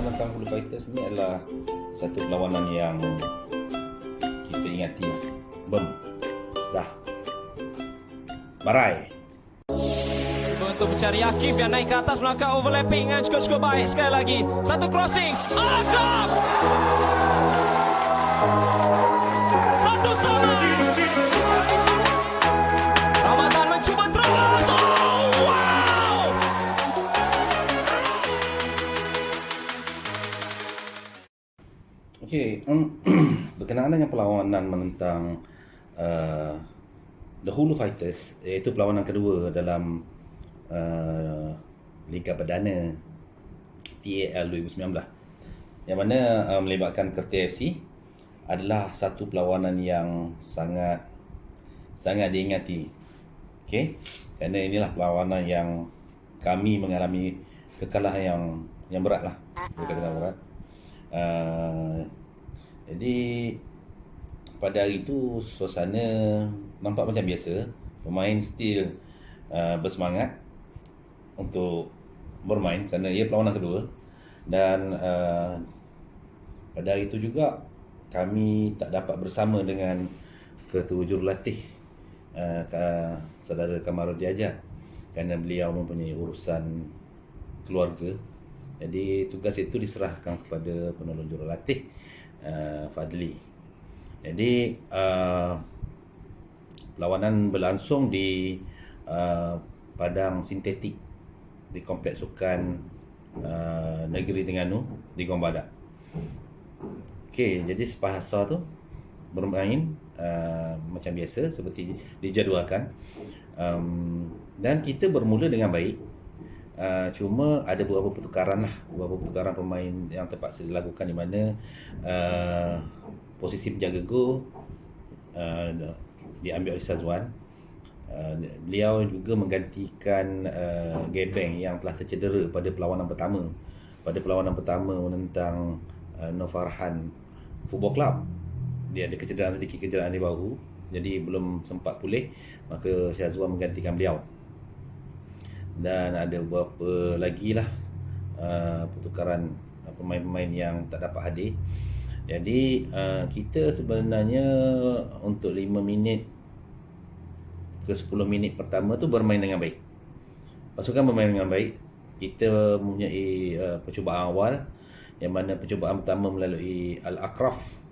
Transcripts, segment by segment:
menentang Hulu Fighters ni adalah satu perlawanan yang kita ingati. Dah Barai untuk mencari Akif yang naik ke atas melangkah overlapping dengan cukup baik. Sekali lagi satu crossing, Akif satu sama. Ramadan mencuba terus. Oh, wow. Okey, berkenaan dengan perlawanan menentang The Hulu Fighters, iaitu perlawanan kedua dalam Liga Perdana TAL 2019, yang mana melibatkan Kertih FC, adalah satu perlawanan yang sangat diingati. Okey, kerana inilah perlawanan yang kami mengalami kekalahan yang berat lah, kekalahan berat. Jadi pada hari itu suasana nampak macam biasa. Pemain still bersemangat untuk bermain kerana ia perlawanan kedua. Dan pada hari itu juga kami tak dapat bersama dengan Ketua Jurulatih Saudara Kamarudin Ajat, kerana beliau mempunyai urusan keluarga. Jadi tugas itu diserahkan kepada penolong jurulatih Fadli. Jadi perlawanan berlangsung di padang sintetik di Kompleks Sukan Negeri Terengganu di Gong Badak. Okey, jadi sepahasa tu bermain macam biasa seperti dijadualkan, dan kita bermula dengan baik. Cuma ada beberapa pertukaran pemain yang terpaksa dilakukan, di mana posisi penjaga gol diambil oleh Sazwan. Beliau juga menggantikan Gebeng yang telah tercedera pada perlawanan pertama menentang Nur Farhan Football Club. Dia ada sedikit kecederaan di bahu, jadi belum sempat pulih, maka Syazwan menggantikan beliau. Dan ada beberapa lagi lah pertukaran pemain-pemain yang tak dapat hadir. Jadi kita sebenarnya untuk 5 minit ke 10 minit pertama tu bermain dengan baik. Pasukan bermain dengan baik. Kita mempunyai percubaan awal, yang mana percubaan pertama melalui Al-Akraf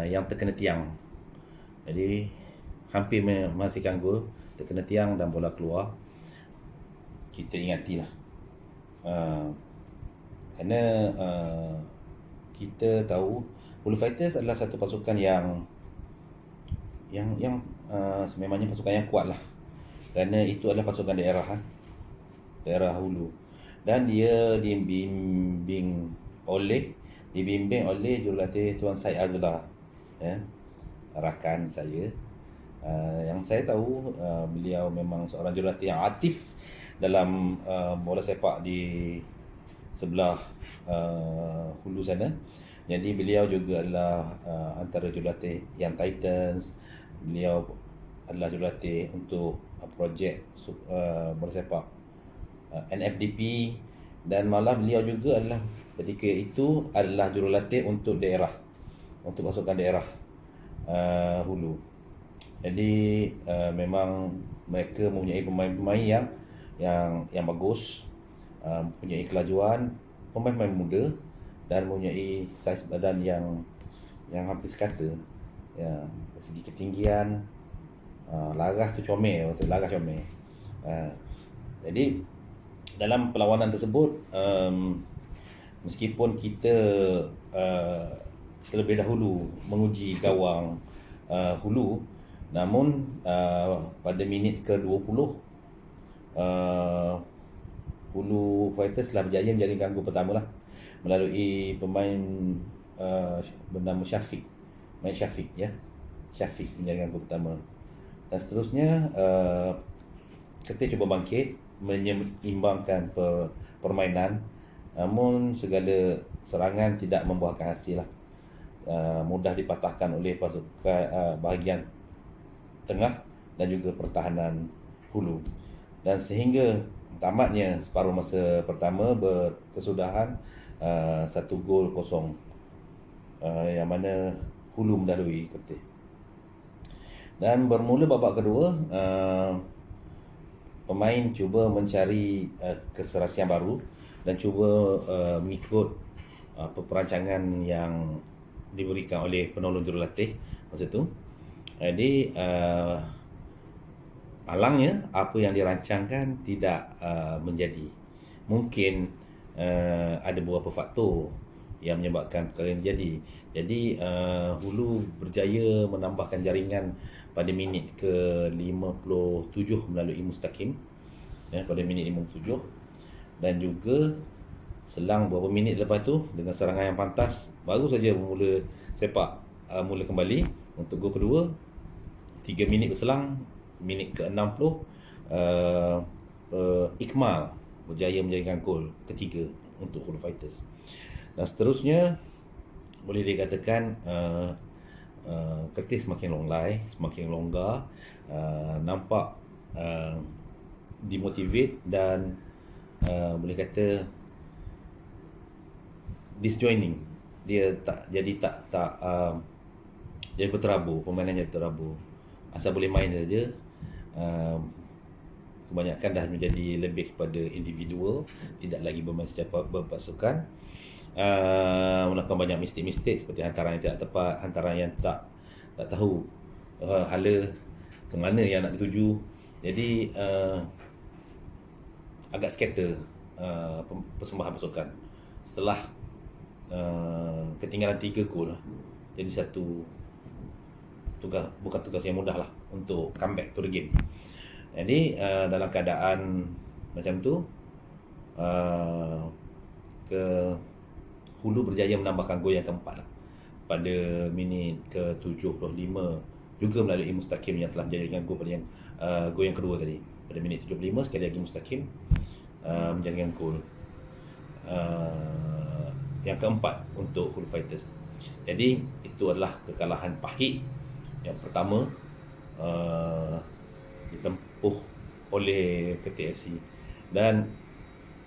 yang terkena tiang. Jadi hampir menghasilkan gol, terkena tiang dan bola keluar. Kita ingatilah, kerana kita tahu Hulu Fighters adalah satu pasukan yang sememangnya pasukan yang kuat lah, kerana itu adalah pasukan daerah Hulu, dan dia dibimbing oleh jurulatih Tuan Syed Azla, rakan saya. Yang saya tahu beliau memang seorang jurulatih yang aktif dalam bola sepak di sebelah Hulu sana. Jadi beliau juga adalah antara jurulatih yang Titans. Beliau adalah jurulatih untuk projek bola sepak NFDP, dan malah beliau juga adalah ketika itu adalah jurulatih untuk pasukan daerah Hulu. Jadi memang mereka mempunyai pemain-pemain yang bagus, mempunyai kelajuan, pemain-pemain muda, dan mempunyai saiz badan yang hampir sekata, ya, dari segi ketinggian, laras tu comel, laras comel. Jadi dalam perlawanan tersebut, meskipun kita terlebih dahulu menguji gawang Hulu, namun pada minit ke-20 Hulu Fighters telah berjaya menjaringkan gol pertama lah, melalui pemain bernama Syafiq menjaringkan gol pertama. Dan seterusnya kita cuba bangkit menyeimbangkan permainan, namun segala serangan tidak membuahkan hasil lah. Mudah dipatahkan oleh pasukan bahagian tengah dan juga pertahanan Hulu. Dan sehingga tamatnya separuh masa pertama berkesudahan 1 gol kosong, yang mana Hulu mendahului Kertih. Dan bermula babak kedua, pemain cuba mencari keserasian baru dan cuba mengikut perancangan yang diberikan oleh penolong jurulatih masa tu. Jadi alangnya apa yang dirancangkan tidak menjadi. Mungkin ada beberapa faktor yang menyebabkan perkara ini jadi. Jadi Hulu berjaya menambahkan jaringan pada minit ke-57 melalui Mustaqim, pada minit 57, dan juga selang beberapa minit lepas tu dengan serangan yang pantas baru saja mula sepak mula kembali untuk gol kedua. 3 minit berselang, minit ke-60, Iqmal berjaya menjadikan gol ketiga untuk Hulu Fighters. Dan seterusnya boleh dikatakan Kertih semakin longlai, semakin longgar, nampak dimotivate dan boleh kata disjoining. Dia jadi berterabur, permainannya terabur. Asal boleh main saja, kebanyakan dah menjadi lebih kepada individual, tidak lagi bermain secara berpasukan. Melakukan banyak mistik-mistik seperti hantaran yang tidak tepat, hantaran yang tak tahu hala ke mana yang nak dituju. Jadi agak scatter persembahan pasukan. Setelah ketinggalan 3 gol, jadi satu bukan tugas yang mudah lah untuk comeback to the game. Jadi dalam keadaan macam tu, Hulu berjaya menambahkan gol yang keempat lah, pada minit ke-75, juga melalui Mustaqim yang telah menjadikan gol pada gol yang kedua tadi. Pada minit 75 sekali lagi Mustaqim menjadikan gol yang keempat untuk Hulu Fighters. Jadi itu adalah kekalahan pahit yang pertama ditempuh oleh Kertih FC. Dan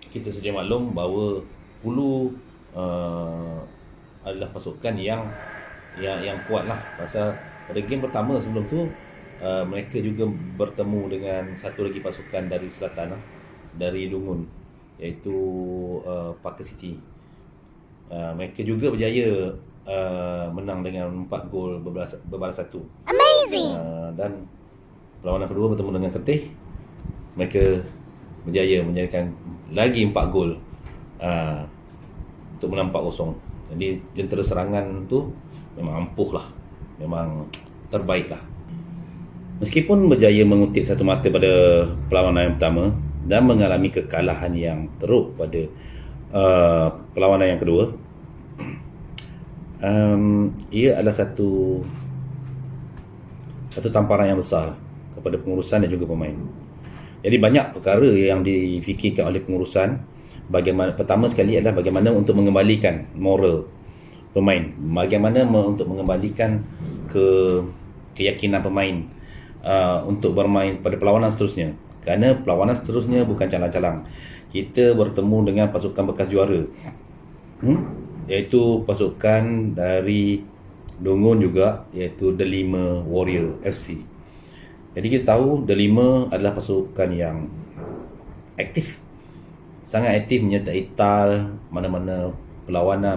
kita sedia maklum bahawa Hulu adalah pasukan yang kuat lah. Pasal pada game pertama sebelum tu mereka juga bertemu dengan satu lagi pasukan dari selatan, dari Lungun, iaitu Parker City. Mereka juga berjaya menang dengan 4 gol berbalas 1. Amazing. Dan perlawanan kedua bertemu dengan Kertih, mereka berjaya menjadikan lagi 4 gol untuk menang 4-0. Jadi jentera serangan tu memang ampuh lah, memang terbaik lah. Meskipun berjaya mengutip satu mata pada perlawanan yang pertama dan mengalami kekalahan yang teruk pada perlawanan yang kedua, ia adalah satu tamparan yang besar kepada pengurusan dan juga pemain. Jadi banyak perkara yang difikirkan oleh pengurusan. Bagaimana, pertama sekali adalah bagaimana untuk mengembalikan moral pemain, bagaimana untuk mengembalikan keyakinan pemain untuk bermain pada perlawanan seterusnya. Kerana perlawanan seterusnya bukan calang-calang. Kita bertemu dengan pasukan bekas juara, iaitu pasukan dari Dungun juga, iaitu Delima Warrior FC. Jadi kita tahu Delima adalah pasukan yang aktif, sangat aktif menyertai TAL, mana-mana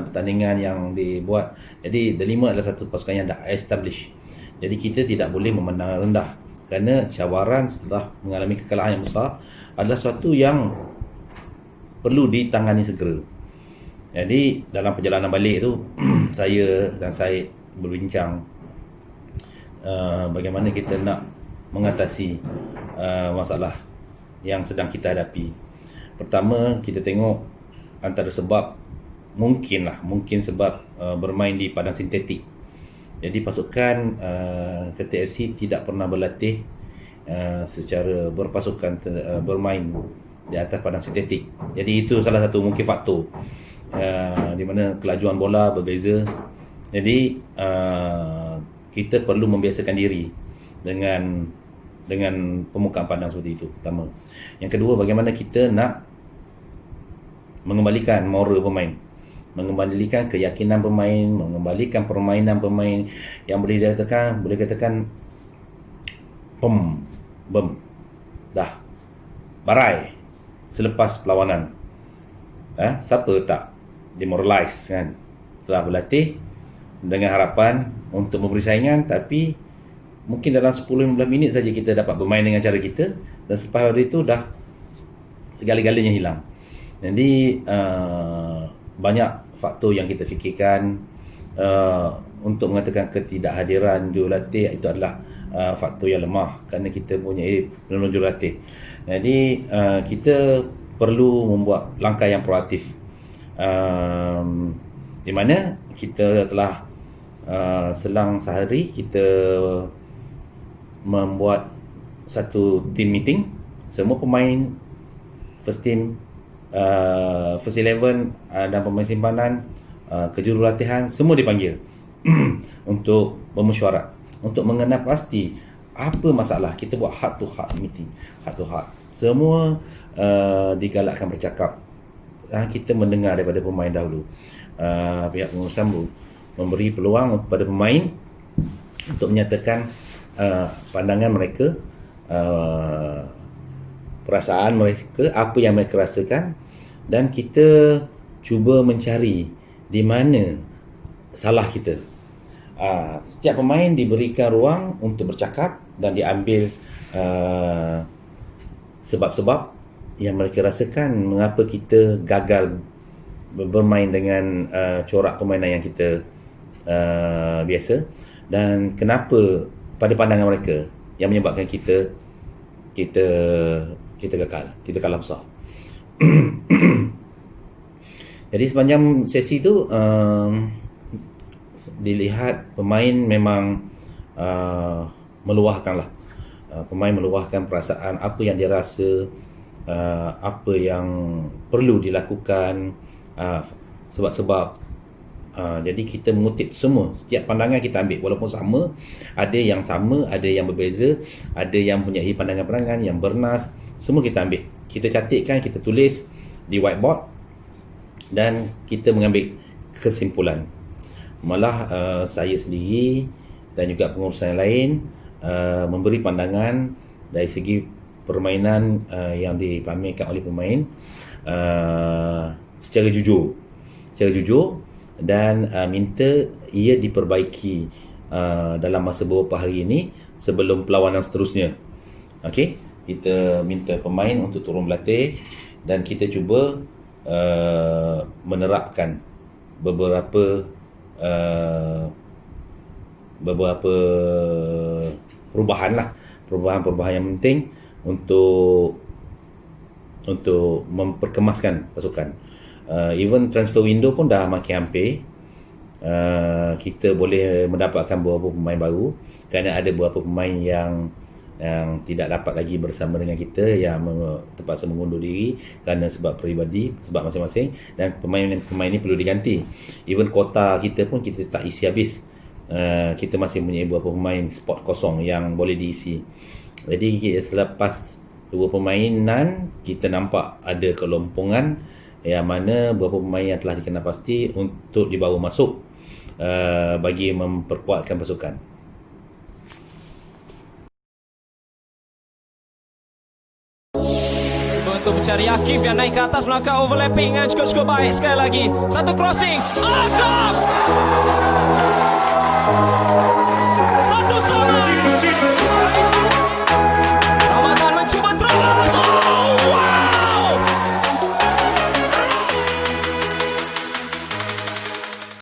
pertandingan yang dibuat. Jadi Delima adalah satu pasukan yang dah established. Jadi kita tidak boleh memandang rendah, kerana cabaran setelah mengalami kekalahan yang besar adalah sesuatu yang perlu ditangani segera. Jadi dalam perjalanan balik tu saya dan Syed berbincang bagaimana kita nak mengatasi masalah yang sedang kita hadapi. Pertama, kita tengok antara sebab mungkin sebab bermain di padang sintetik. Jadi pasukan Kertih FC tidak pernah berlatih secara berpasukan bermain di atas padang sintetik. Jadi itu salah satu mungkin faktor di mana kelajuan bola berbeza. Jadi kita perlu membiasakan diri dengan permukaan padang seperti itu, pertama. Yang kedua, bagaimana kita nak mengembalikan moral pemain. mengembalikan keyakinan pemain, mengembalikan permainan pemain yang boleh katakan dah barai selepas perlawanan. Siapa tak demoralize kan setelah berlatih dengan harapan untuk memberi saingan, tapi mungkin dalam 10-15 minit saja kita dapat bermain dengan cara kita, dan selepas dari itu dah segala-galanya hilang. Jadi banyak faktor yang kita fikirkan untuk mengatakan ketidakhadiran jurulatih itu adalah faktor yang lemah, kerana kita punya penolong jurulatih. Jadi kita perlu membuat langkah yang proaktif, di mana kita telah selang sehari kita membuat satu team meeting. Semua pemain first team, first 11 dan pemain simpanan, kejurulatihan semua dipanggil untuk bermesyuarat, untuk mengenal pasti apa masalah. Kita buat heart to heart meeting, heart to heart. Semua digalakkan bercakap. Kita mendengar daripada pemain dahulu. Pihak pengurusan memberi peluang kepada pemain untuk menyatakan pandangan mereka, perasaan mereka, apa yang mereka rasakan, dan kita cuba mencari di mana salah kita. Setiap pemain diberikan ruang untuk bercakap dan diambil sebab-sebab yang mereka rasakan mengapa kita gagal bermain dengan corak permainan yang kita biasa, dan kenapa pada pandangan mereka yang menyebabkan kita gagal, kita kalah besar. Jadi sepanjang sesi itu dilihat pemain memang meluahkanlah. Pemain meluahkan perasaan apa yang dia rasa, apa yang perlu dilakukan, sebab-sebab. Jadi kita mengutip semua, setiap pandangan kita ambil, walaupun sama, ada yang berbeza, ada yang punya pandangan-pandangan yang bernas, semua kita ambil, kita catatkan, kita tulis di whiteboard, dan kita mengambil kesimpulan. Malah saya sendiri dan juga pengurusan yang lain memberi pandangan dari segi permainan yang dipamerkan oleh pemain secara jujur, dan minta ia diperbaiki dalam masa beberapa hari ini sebelum perlawanan seterusnya. Okey, kita minta pemain untuk turun berlatih, dan kita cuba menerapkan beberapa perubahan yang penting untuk memperkemaskan pasukan. Even transfer window pun dah makin hampir. Kita boleh mendapatkan beberapa pemain baru, kerana ada beberapa pemain yang tidak dapat lagi bersama dengan kita, yang terpaksa mengundur diri kerana sebab peribadi, sebab masing-masing, dan pemain ini perlu diganti. Even kota kita pun kita tak isi habis. Kita masih punya beberapa pemain spot kosong yang boleh diisi. Jadi selepas dua permainan kita nampak ada kelompongan, yang mana beberapa pemain yang telah dikenal pasti untuk dibawa masuk bagi memperkuatkan pasukan. Untuk mencari Akif yang naik ke atas, melangkah overlapping dan cukup baik. Sekali lagi, satu crossing, Akif!